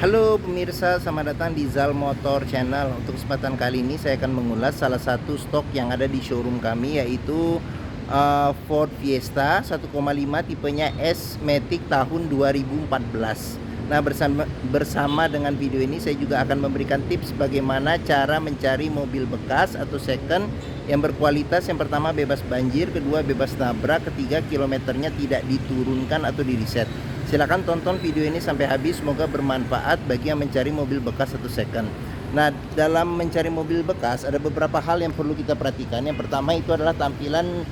Halo pemirsa, selamat datang di Zal Motor Channel. Untuk kesempatan kali ini saya akan mengulas salah satu stok yang ada di showroom kami, yaitu Ford Fiesta 1,5 tipenya S-Matic tahun 2014. Nah, bersama dengan video ini saya juga akan memberikan tips bagaimana cara mencari mobil bekas atau second yang berkualitas. Yang pertama, bebas banjir; kedua, bebas nabrak; ketiga, kilometernya tidak diturunkan atau di reset. Silahkan tonton video ini sampai habis, semoga bermanfaat bagi yang mencari mobil bekas atau second. Nah, dalam mencari mobil bekas ada beberapa hal yang perlu kita perhatikan. Yang pertama itu adalah tampilan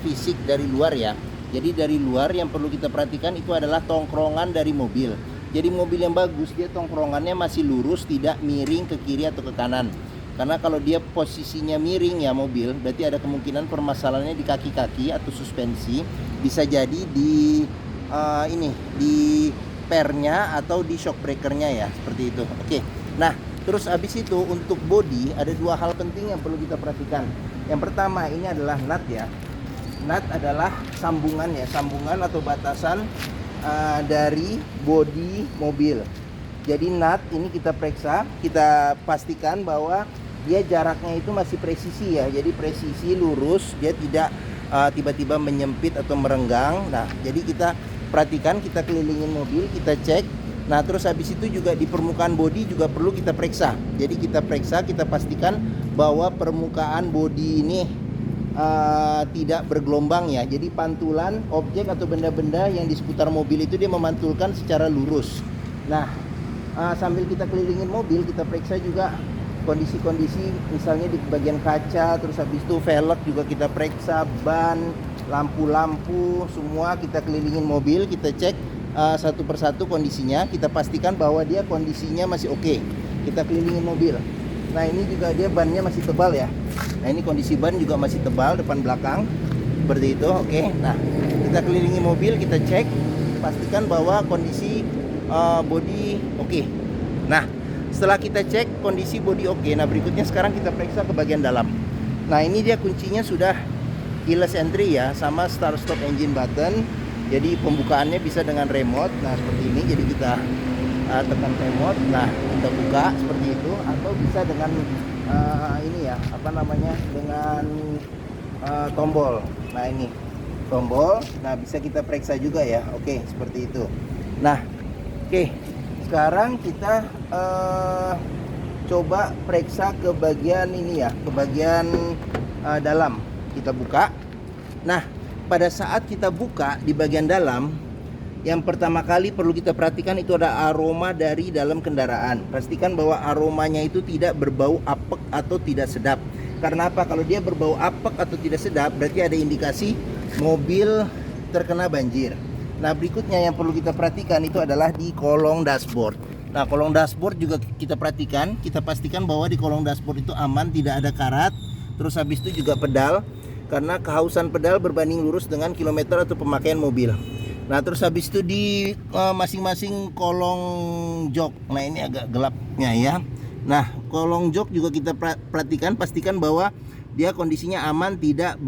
fisik dari luar ya. Jadi dari luar yang perlu kita perhatikan itu adalah tongkrongan dari mobil. Jadi mobil yang bagus dia tongkrongannya masih lurus, tidak miring ke kiri atau ke kanan. Karena kalau dia posisinya miring ya mobil, berarti ada kemungkinan permasalahannya di kaki-kaki atau suspensi. Bisa jadi di di pernya atau di shock breakernya ya, seperti itu. Oke. Nah, terus habis itu untuk body ada dua hal penting yang perlu kita perhatikan. Yang pertama ini adalah nut ya. Nut adalah sambungan ya, sambungan atau batasan dari body mobil. Jadi nut ini kita periksa, kita pastikan bahwa dia jaraknya itu masih presisi ya. Jadi presisi lurus, dia tidak tiba-tiba menyempit atau merenggang. Nah, jadi kita perhatikan, kita kelilingin mobil, kita cek. Nah, terus habis itu juga di permukaan bodi juga perlu kita periksa. Jadi kita periksa, kita pastikan bahwa permukaan bodi ini tidak bergelombang ya. Jadi pantulan objek atau benda-benda yang di seputar mobil itu dia memantulkan secara lurus. Nah, sambil kita kelilingin mobil, kita periksa juga kondisi-kondisi, misalnya di bagian kaca, terus habis itu velg juga kita periksa, ban, lampu-lampu, semua kita kelilingin mobil, kita cek satu persatu kondisinya, kita pastikan bahwa dia kondisinya masih oke. Kita kelilingin mobil. Nah, ini juga dia bannya masih tebal ya. Nah, ini kondisi ban juga masih tebal depan belakang, seperti itu. Oke. Nah, kita kelilingin mobil, kita cek, pastikan bahwa kondisi bodi oke. Nah, setelah kita cek kondisi bodi oke, nah berikutnya sekarang kita periksa ke bagian dalam. Nah, ini dia kuncinya sudah keyless entry ya, sama start stop engine button. Jadi pembukaannya bisa dengan remote. Nah, seperti ini. Jadi kita tekan remote, nah kita buka seperti itu, atau bisa dengan ini ya, apa namanya, dengan tombol. Nah, ini tombol. Nah, bisa kita periksa juga ya. Oke, seperti itu. Nah, oke. Sekarang kita coba periksa ke bagian ini ya, ke bagian dalam. Kita buka. Nah, pada saat kita buka di bagian dalam, yang pertama kali perlu kita perhatikan itu ada aroma dari dalam kendaraan. Pastikan bahwa aromanya itu tidak berbau apek atau tidak sedap. Karena apa? Kalau dia berbau apek atau tidak sedap, berarti ada indikasi mobil terkena banjir. Nah, berikutnya yang perlu kita perhatikan itu adalah di kolong dashboard. Nah, kolong dashboard juga kita perhatikan, kita pastikan bahwa di kolong dashboard itu aman, tidak ada karat. Terus habis itu juga pedal, karena kehausan pedal berbanding lurus dengan kilometer atau pemakaian mobil. Nah, terus habis itu di masing-masing kolong jok. Nah, ini agak gelapnya ya. Nah, kolong jok juga kita perhatikan, pastikan bahwa dia kondisinya aman, tidak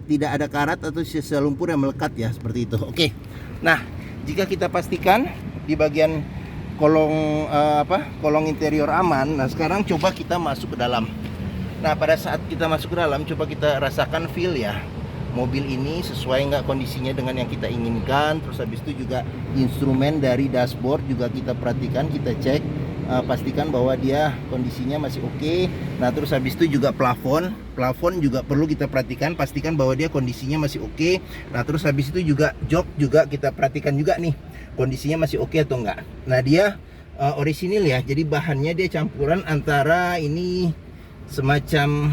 ada karat atau sisa lumpur yang melekat ya, seperti itu. Oke. Nah, jika kita pastikan di bagian kolong kolong interior aman, nah sekarang coba kita masuk ke dalam. Nah, pada saat kita masuk ke dalam, coba kita rasakan feel ya, mobil ini sesuai nggak kondisinya dengan yang kita inginkan. Terus habis itu juga instrumen dari dashboard juga kita perhatikan, kita cek, pastikan bahwa dia kondisinya masih oke. Nah, terus habis itu juga plafon juga perlu kita perhatikan, pastikan bahwa dia kondisinya masih oke. Nah, terus habis itu juga jok juga kita perhatikan juga nih, kondisinya masih oke atau enggak. Nah, dia orisinil ya, jadi bahannya dia campuran antara ini semacam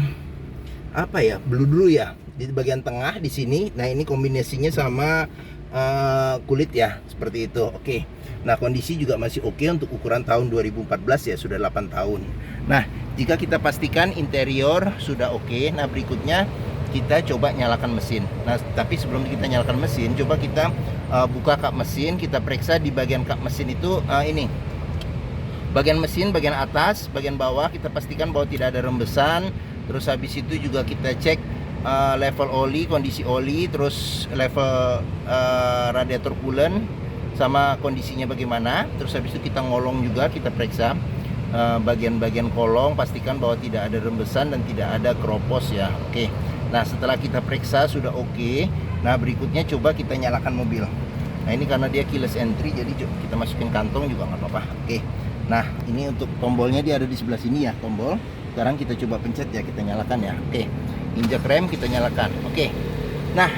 apa ya, blue ya di bagian tengah di sini. Nah, ini kombinasinya sama kulit ya, seperti itu. Oke. Nah, kondisi juga masih oke untuk ukuran tahun 2014 ya, sudah 8 tahun. Nah, jika kita pastikan interior sudah oke, nah berikutnya kita coba nyalakan mesin. Nah, tapi sebelum kita nyalakan mesin, coba kita buka kap mesin, kita periksa di bagian kap mesin itu ini. Bagian mesin, bagian atas, bagian bawah, kita pastikan bahwa tidak ada rembesan. Terus habis itu juga kita cek level oli, kondisi oli, terus level radiator coolant, sama kondisinya bagaimana. Terus habis itu kita ngolong juga, kita periksa bagian-bagian kolong, pastikan bahwa tidak ada rembesan dan tidak ada keropos ya. Oke. Nah, setelah kita periksa sudah oke. Nah, berikutnya coba kita nyalakan mobil. Nah, ini karena dia keyless entry, jadi kita masukin kantong juga nggak apa-apa. Oke. Nah, ini untuk tombolnya dia ada di sebelah sini ya, tombol. Sekarang kita coba pencet ya, kita nyalakan ya. Oke. Injak rem, kita nyalakan. Oke. Nah,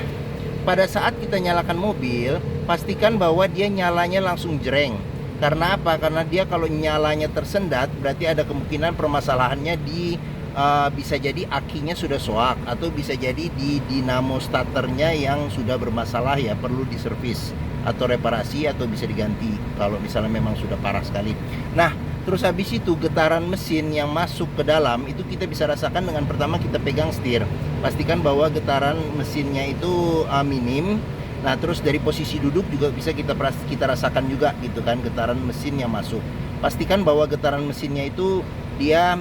pada saat kita nyalakan mobil, pastikan bahwa dia nyalanya langsung jreng. Karena apa? Karena dia kalau nyalanya tersendat, berarti ada kemungkinan permasalahannya di bisa jadi akinya sudah soak, atau bisa jadi di dinamo starternya yang sudah bermasalah ya, perlu diservis atau reparasi, atau bisa diganti kalau misalnya memang sudah parah sekali. Nah, terus habis itu getaran mesin yang masuk ke dalam itu kita bisa rasakan dengan pertama kita pegang setir. Pastikan bahwa getaran mesinnya itu minim. Nah, terus dari posisi duduk juga bisa kita rasakan juga gitu kan, getaran mesin yang masuk. Pastikan bahwa getaran mesinnya itu dia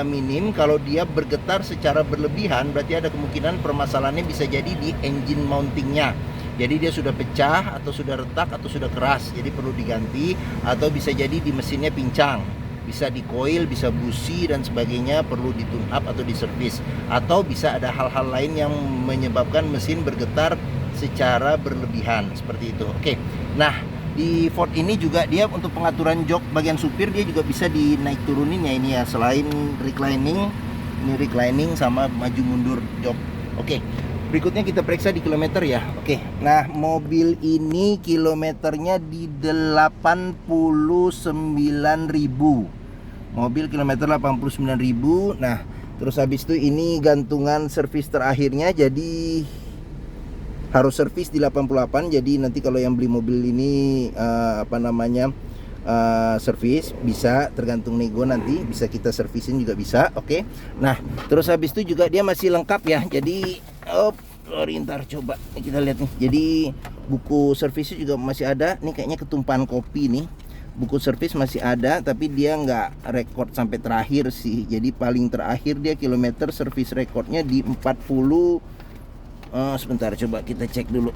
minim. Kalau dia bergetar secara berlebihan, berarti ada kemungkinan permasalahannya bisa jadi di engine mountingnya. Jadi dia sudah pecah, atau sudah retak, atau sudah keras, jadi perlu diganti. Atau bisa jadi di mesinnya pincang, bisa di coil, bisa busi dan sebagainya, perlu di tune up atau diservis. Atau bisa ada hal-hal lain yang menyebabkan mesin bergetar secara berlebihan, seperti itu. Oke. Nah, di Ford ini juga dia untuk pengaturan jok bagian supir dia juga bisa dinaik turunin ya ini ya, selain reclining, ini reclining sama maju mundur jok. Oke. Berikutnya kita periksa di kilometer ya. Oke. Nah, mobil ini kilometernya di 89.000. Mobil kilometer 89.000. Nah, terus habis itu ini gantungan servis terakhirnya, jadi harus servis di 88. Jadi nanti kalau yang beli mobil ini servis, bisa tergantung nego, nanti bisa kita servisin juga bisa. Oke. Nah, terus habis itu juga dia masih lengkap ya. Jadi ntar coba kita lihat nih. Jadi buku servisnya juga masih ada. Nih kayaknya ketumpahan kopi nih. Buku servis masih ada, tapi dia nggak rekor sampai terakhir sih. Jadi paling terakhir dia kilometer servis rekornya di 40. Sebentar, coba kita cek dulu.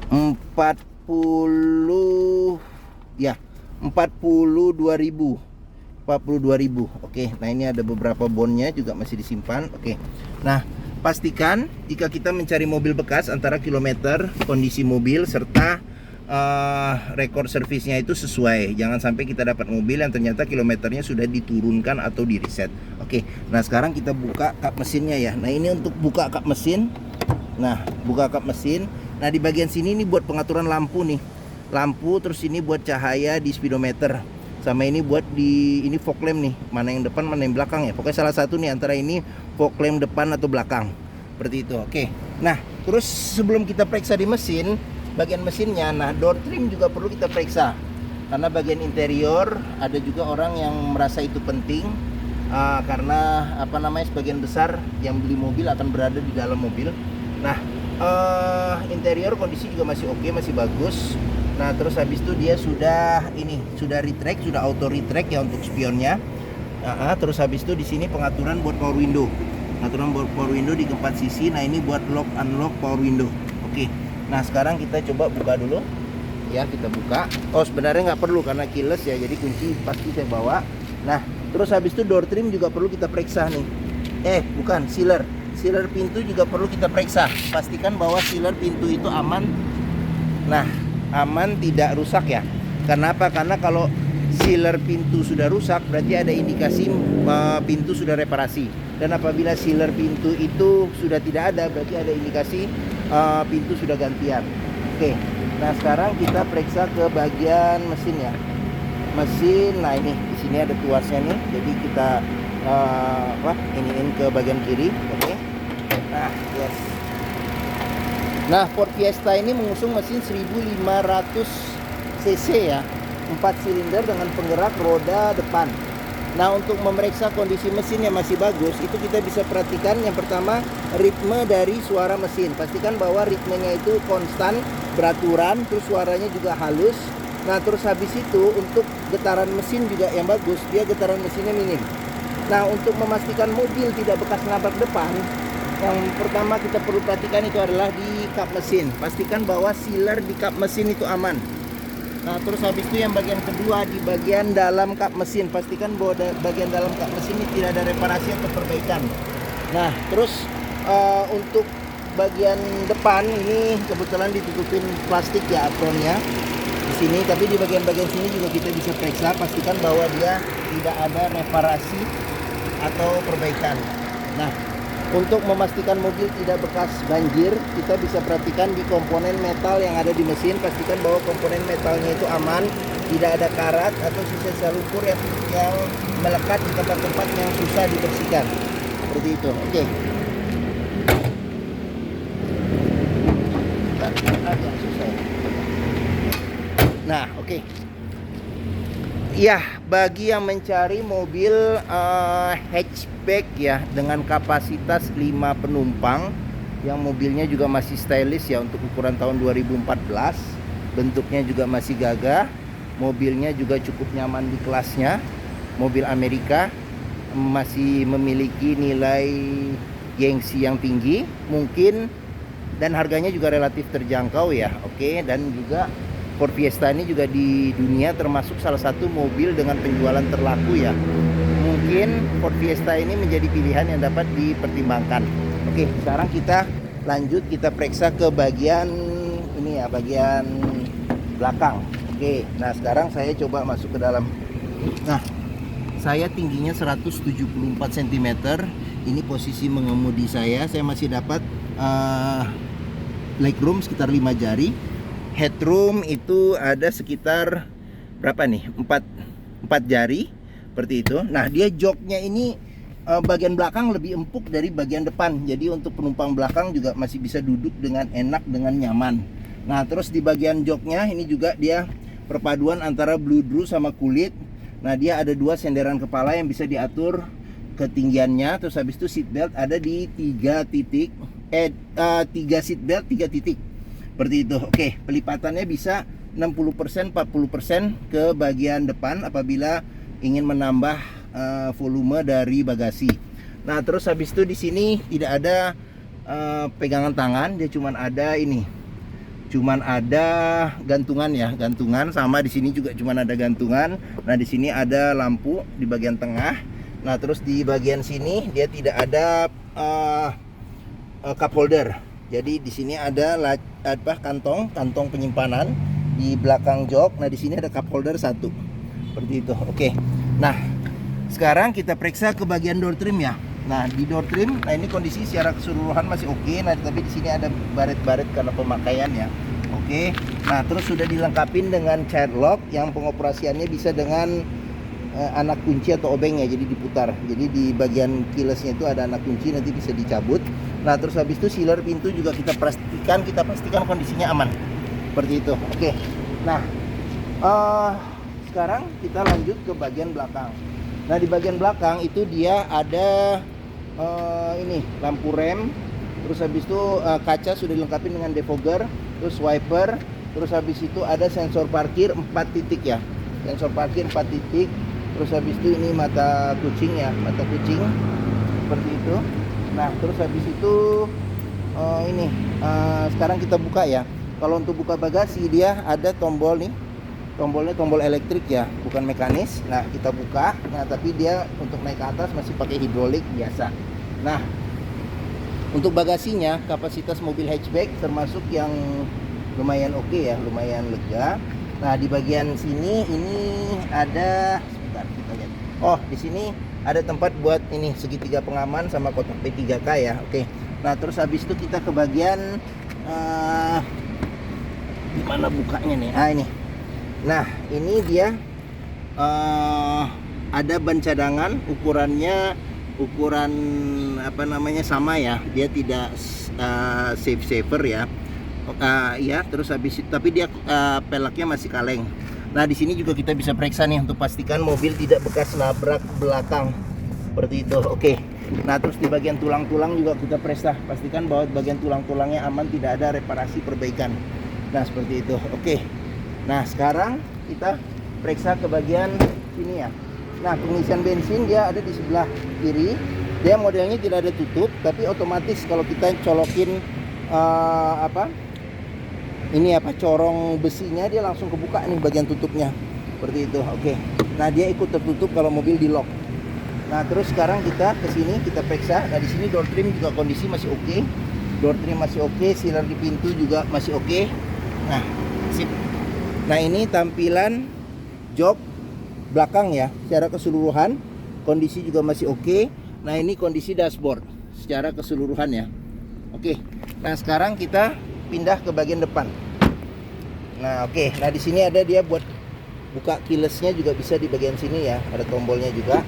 40 ya, 42.000. Oke. Nah, ini ada beberapa bondnya juga masih disimpan. Oke. Nah, pastikan jika kita mencari mobil bekas antara kilometer, kondisi mobil, serta rekor servisnya itu sesuai. Jangan sampai kita dapat mobil yang ternyata kilometernya sudah diturunkan atau di reset. Oke. Nah, sekarang kita buka kap mesinnya ya. Nah, ini untuk buka kap mesin. Nah, buka kap mesin. Nah, di bagian sini ini buat pengaturan lampu nih. Lampu, terus ini buat cahaya di speedometer. Sama ini buat ini fog lamp nih. Mana yang depan, mana yang belakang ya. Pokoknya salah satu nih antara ini fog lamp depan atau belakang. Seperti itu. Oke. Nah, terus sebelum kita periksa di mesin, bagian mesinnya, nah door trim juga perlu kita periksa. Karena bagian interior ada juga orang yang merasa itu penting. Karena sebagian besar yang beli mobil akan berada di dalam mobil. Nah, interior kondisi juga masih oke, masih bagus. Nah, terus habis itu dia sudah retract, sudah auto retract ya untuk spionnya. Terus habis itu di sini pengaturan buat power window. Pengaturan buat power window di keempat sisi. Nah, ini buat lock unlock power window. Oke. Nah, sekarang kita coba buka dulu. Ya, kita buka. Oh, sebenarnya nggak perlu karena keyless ya, jadi kunci pasti saya bawa. Nah, terus habis itu door trim juga perlu kita periksa nih. Bukan, sealer pintu juga perlu kita periksa. Pastikan bahwa sealer pintu itu aman. Nah, aman, tidak rusak ya. Karena apa? Karena kalau sealer pintu sudah rusak, berarti ada indikasi pintu sudah reparasi. Dan apabila sealer pintu itu sudah tidak ada, berarti ada indikasi pintu sudah gantian. Oke. Nah, sekarang kita periksa ke bagian mesin ya. Mesin, nah ini di sini ada tuasnya nih. Jadi kita iniin ke bagian kiri. Oke. Nah, yes. Nah, Ford Fiesta ini mengusung mesin 1500 cc ya, 4 silinder dengan penggerak roda depan. Nah, untuk memeriksa kondisi mesin yang masih bagus, itu kita bisa perhatikan yang pertama ritme dari suara mesin. Pastikan bahwa ritmenya itu konstan, beraturan, terus suaranya juga halus. Nah, terus habis itu untuk getaran mesin juga yang bagus, dia getaran mesinnya minim. Nah, untuk memastikan mobil tidak bekas nabrak depan, Yang pertama kita perlu perhatikan itu adalah di kap mesin. Pastikan bahwa sealer di kap mesin itu aman. Nah, terus habis itu yang bagian kedua di bagian dalam kap mesin. Pastikan bahwa bagian dalam kap mesin ini tidak ada reparasi atau perbaikan. Nah, terus untuk bagian depan ini kebetulan ditutupin plastik ya apronnya di sini. Tapi di bagian-bagian sini juga kita bisa periksa. Pastikan bahwa dia tidak ada reparasi atau perbaikan. Nah, untuk memastikan mobil tidak bekas banjir, kita bisa perhatikan di komponen metal yang ada di mesin. Pastikan bahwa komponen metalnya itu aman, tidak ada karat atau sisa-sisa lumpur yang melekat di tempat-tempat yang susah dibersihkan. Seperti itu. Oke. Agak susah. Nah, oke. Ya, bagi yang mencari mobil hatchback ya dengan kapasitas 5 penumpang, yang mobilnya juga masih stylish ya untuk ukuran tahun 2014, bentuknya juga masih gagah, mobilnya juga cukup nyaman di kelasnya, mobil Amerika, masih memiliki nilai gengsi yang tinggi mungkin, dan harganya juga relatif terjangkau ya. Oke, dan juga Ford Fiesta ini juga di dunia termasuk salah satu mobil dengan penjualan terlaku ya. Mungkin Ford Fiesta ini menjadi pilihan yang dapat dipertimbangkan. Oke, sekarang kita lanjut, kita periksa ke bagian ini ya, bagian belakang. Oke, nah sekarang saya coba masuk ke dalam. Nah, saya tingginya 174 cm. Ini posisi mengemudi saya masih dapat legroom sekitar 5 jari. Headroom itu ada sekitar berapa nih? 4 jari seperti itu. Nah, dia joknya ini bagian belakang lebih empuk dari bagian depan. Jadi untuk penumpang belakang juga masih bisa duduk dengan enak, dengan nyaman. Nah, terus di bagian joknya ini juga dia perpaduan antara bludru sama kulit. Nah, dia ada 2 senderan kepala yang bisa diatur ketinggiannya. Terus habis itu seat belt ada di 3 titik. 3 seat belt 3 titik. Seperti itu. Oke, pelipatannya bisa 60%, 40% ke bagian depan apabila ingin menambah volume dari bagasi. Nah, terus habis itu di sini tidak ada pegangan tangan, dia cuman ada ini. Cuman ada gantungan ya, gantungan, sama di sini juga cuman ada gantungan. Nah, di sini ada lampu di bagian tengah. Nah, terus di bagian sini dia tidak ada cup holder. Jadi di sini ada kantong penyimpanan di belakang jok. Nah, di sini ada cup holder 1. Seperti itu. Oke. Nah, sekarang kita periksa ke bagian door trim ya. Nah, di door trim, nah ini kondisi secara keseluruhan masih oke. Nah, tapi di sini ada baret-baret karena pemakaian ya. Oke. Nah, terus sudah dilengkapi dengan child lock yang pengoperasiannya bisa dengan anak kunci atau obeng ya, jadi diputar. Jadi di bagian keylessnya itu ada anak kunci, nanti bisa dicabut. Nah, terus habis itu sealer pintu juga kita pastikan kondisinya aman. Seperti itu. Oke. Nah, sekarang kita lanjut ke bagian belakang. Nah, di bagian belakang itu dia ada ini lampu rem. Terus habis itu kaca sudah dilengkapi dengan defogger, terus wiper. Terus habis itu ada sensor parkir 4 titik ya. Sensor parkir 4 titik. Terus habis itu ini mata kucing ya, mata kucing seperti itu. Nah, terus habis itu ini sekarang kita buka ya. Kalau untuk buka bagasi dia ada tombol nih, tombolnya tombol elektrik ya, bukan mekanis. Nah, kita buka. Nah, tapi dia untuk naik ke atas masih pakai hidrolik biasa. Nah, untuk bagasinya kapasitas mobil hatchback termasuk yang lumayan oke ya, lumayan lega. Nah, di bagian sini ini ada, sebentar kita lihat. Oh, di sini ada tempat buat ini segitiga pengaman sama kotak P3K ya. Oke. Nah, terus habis itu kita ke bagian gimana bukanya nih? Ah, ini. Nah, ini dia ada ban cadangan, ukuran sama ya. Dia tidak saver ya. Ya, terus habis itu tapi dia peleknya masih kaleng. Nah, di sini juga kita bisa periksa nih untuk pastikan mobil tidak bekas nabrak belakang. Seperti itu. Oke. Nah, terus di bagian tulang-tulang juga kita periksa, pastikan bahwa bagian tulang-tulangnya aman, tidak ada reparasi perbaikan. Nah, seperti itu. Oke. Nah, sekarang kita periksa ke bagian sini ya. Nah, pengisian bensin dia ada di sebelah kiri. Dia modelnya tidak ada tutup, tapi otomatis kalau kita colokin corong besinya, dia langsung kebuka nih bagian tutupnya seperti itu. Oke. Nah, dia ikut tertutup kalau mobil di lock. Nah, terus sekarang kita ke sini, kita periksa. Nah, di sini door trim juga kondisi masih oke. Door trim masih oke, sealer di pintu juga masih oke. Nah, sip. Nah, ini tampilan jok belakang ya, secara keseluruhan kondisi juga masih oke. Nah, ini kondisi dashboard secara keseluruhan ya. Oke. Nah, sekarang kita pindah ke bagian depan. Nah, oke. Nah, di sini ada dia buat buka keylessnya juga bisa di bagian sini ya. Ada tombolnya juga.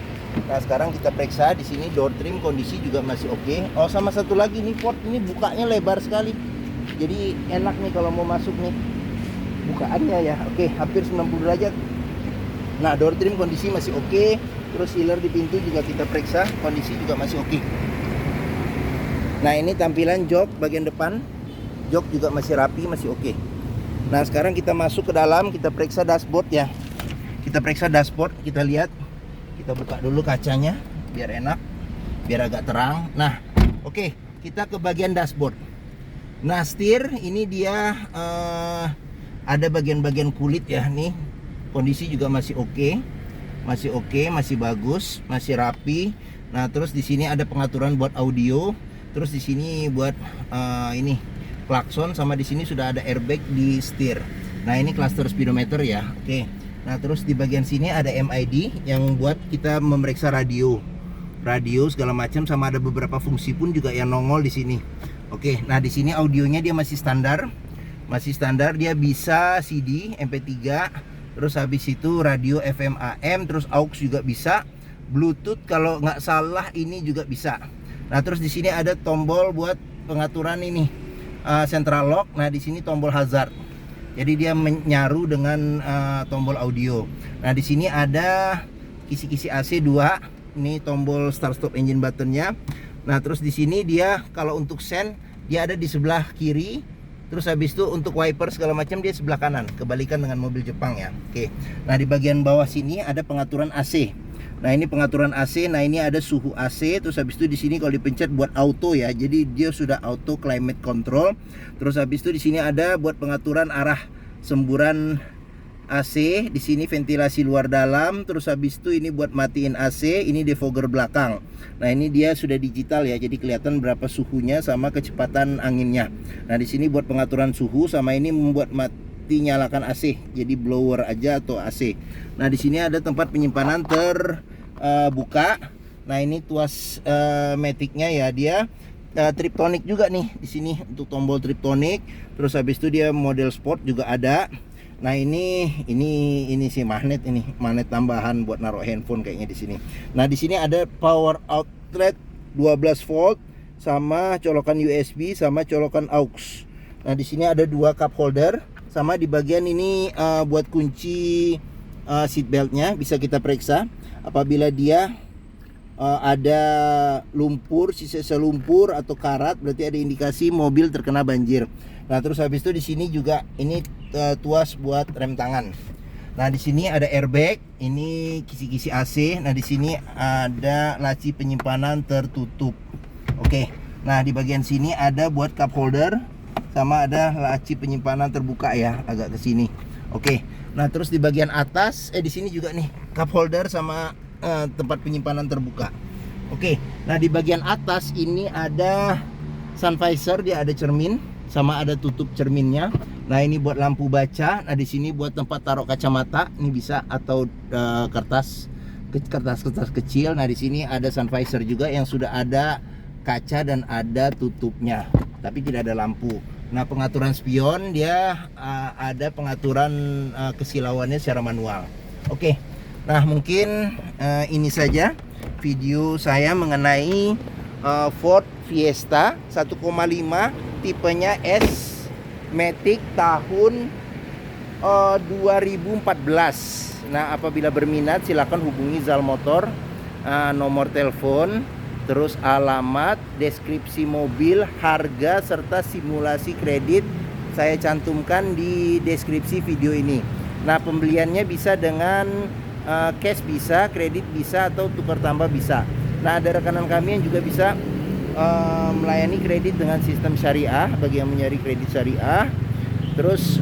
Nah, sekarang kita periksa di sini door trim kondisi juga masih oke. Oh, sama satu lagi nih, port ini bukanya lebar sekali. Jadi enak nih kalau mau masuk nih bukaannya ya. Oke, hampir 90 derajat. Nah, door trim kondisi masih oke. Terus sealer di pintu juga kita periksa, kondisi juga masih oke. Nah, ini tampilan jok bagian depan. Jok juga masih rapi, masih oke. Nah, sekarang kita masuk ke dalam, kita periksa dashboard ya. Kita periksa dashboard, kita lihat. Kita buka dulu kacanya biar enak, biar agak terang. Nah, oke, kita ke bagian dashboard. Nah, setir ini dia ada bagian-bagian kulit ya nih. Kondisi juga masih oke. Masih oke, masih bagus, masih rapi. Nah, terus di sini ada pengaturan buat audio. Terus di sini buat ini klakson, sama di sini sudah ada airbag di setir. Nah, ini cluster speedometer ya. Oke. Nah, terus di bagian sini ada MID yang buat kita memeriksa radio segala macam, sama ada beberapa fungsi pun juga yang nongol di sini. Oke. Nah, di sini audionya dia masih standar. Dia bisa CD, MP3. Terus habis itu radio FM AM, terus aux juga bisa, Bluetooth kalau nggak salah ini juga bisa. Nah, terus di sini ada tombol buat pengaturan ini central lock. Nah, di sini tombol hazard. Jadi dia menyaru dengan tombol audio. Nah, di sini ada kisi-kisi AC 2. Ini tombol start stop engine buttonnya. Nah, terus di sini dia kalau untuk sen dia ada di sebelah kiri. Terus habis itu untuk wiper segala macam dia sebelah kanan, kebalikan dengan mobil Jepang ya. Oke. Nah, di bagian bawah sini ada pengaturan AC. Nah, ini pengaturan AC. Nah, ini ada suhu AC. Terus habis itu di sini kalau dipencet buat auto ya. Jadi dia sudah auto climate control. Terus habis itu di sini ada buat pengaturan arah semburan AC. Di sini ventilasi luar dalam. Terus habis itu ini buat matiin AC. Ini defogger belakang. Nah, ini dia sudah digital ya. Jadi kelihatan berapa suhunya sama kecepatan anginnya. Nah, di sini buat pengaturan suhu, sama ini membuat mati nyalakan AC. Jadi blower aja atau AC. Nah, di sini ada tempat penyimpanan terbuka. Nah, ini tuas maticnya ya, dia triptonic juga nih di sini untuk tombol triptonic. Terus habis itu dia model sport juga ada. Nah, ini sih magnet, ini magnet tambahan buat naruh handphone kayaknya di sini. Nah, di sini ada power outlet 12 volt sama colokan USB sama colokan aux. Nah, di sini ada dua cup holder, sama di bagian ini buat kunci seat beltnya bisa kita periksa. Apabila dia ada lumpur, sisa lumpur atau karat, berarti ada indikasi mobil terkena banjir. Nah, terus habis itu di sini juga ini tuas buat rem tangan. Nah, di sini ada airbag, ini kisi-kisi AC. Nah, di sini ada laci penyimpanan tertutup. Oke. Nah, di bagian sini ada buat cup holder, sama ada laci penyimpanan terbuka ya, agak ke sini. Oke. Nah, terus di bagian atas di sini juga nih cup holder sama tempat penyimpanan terbuka. Oke. Nah, di bagian atas ini ada sun visor, dia ada cermin sama ada tutup cerminnya. Nah, ini buat lampu baca. Nah, di sini buat tempat taruh kacamata, ini bisa, atau kertas kecil. Nah, di sini ada sun visor juga yang sudah ada kaca dan ada tutupnya, tapi tidak ada lampu. Nah, pengaturan spion dia ada pengaturan kesilauannya secara manual. Oke. Nah, mungkin ini saja video saya mengenai Ford Fiesta 1,5 tipenya S Matic tahun 2014. Nah, apabila berminat silakan hubungi Zal Motor, nomor telepon, terus alamat, deskripsi mobil, harga serta simulasi kredit saya cantumkan di deskripsi video ini. Nah, pembeliannya bisa dengan cash bisa, kredit bisa, atau tukar tambah bisa. Nah, ada rekanan kami yang juga bisa melayani kredit dengan sistem syariah bagi yang mencari kredit syariah. Terus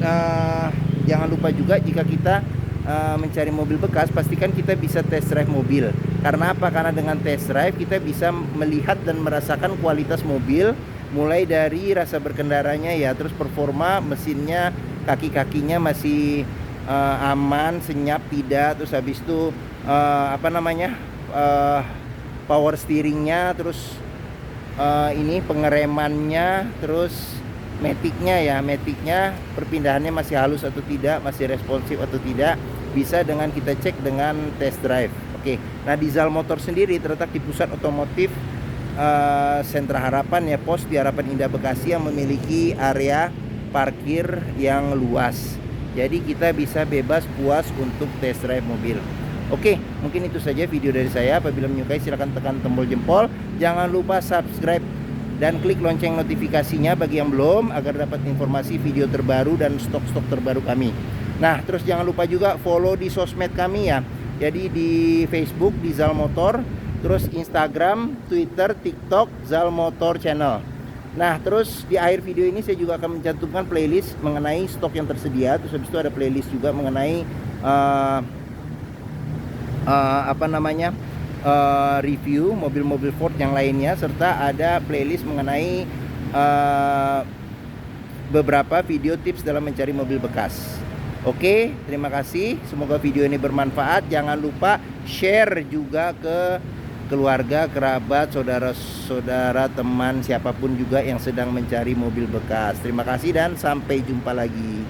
jangan lupa juga jika kita mencari mobil bekas, pastikan kita bisa test drive mobil. Karena apa? Karena dengan test drive kita bisa melihat dan merasakan kualitas mobil, mulai dari rasa berkendaranya ya, terus performa mesinnya, kaki-kakinya masih aman, senyap tidak, terus habis itu power steeringnya, terus ini pengeremannya, terus maticnya perpindahannya masih halus atau tidak, masih responsif atau tidak, bisa dengan kita cek dengan test drive. Oke. Nah, di Zal Motor sendiri terletak di pusat otomotif Sentra Harapan ya, pos di Harapan Indah Bekasi, yang memiliki area parkir yang luas. Jadi kita bisa bebas puas untuk test drive mobil. Oke, mungkin itu saja video dari saya. Apabila menyukai silahkan tekan tombol jempol. Jangan lupa subscribe dan klik lonceng notifikasinya bagi yang belum, agar dapat informasi video terbaru dan stok-stok terbaru kami. Nah, terus jangan lupa juga follow di sosmed kami ya. Jadi di Facebook di Zal Motor, terus Instagram, Twitter, TikTok Zal Motor Channel. Nah, terus di akhir video ini saya juga akan mencantumkan playlist mengenai stok yang tersedia. Terus habis itu ada playlist juga mengenai review mobil-mobil Ford yang lainnya, serta ada playlist mengenai beberapa video tips dalam mencari mobil bekas. Oke, terima kasih, semoga video ini bermanfaat. Jangan lupa share juga ke keluarga, kerabat, saudara-saudara, teman, siapapun juga yang sedang mencari mobil bekas. Terima kasih dan sampai jumpa lagi.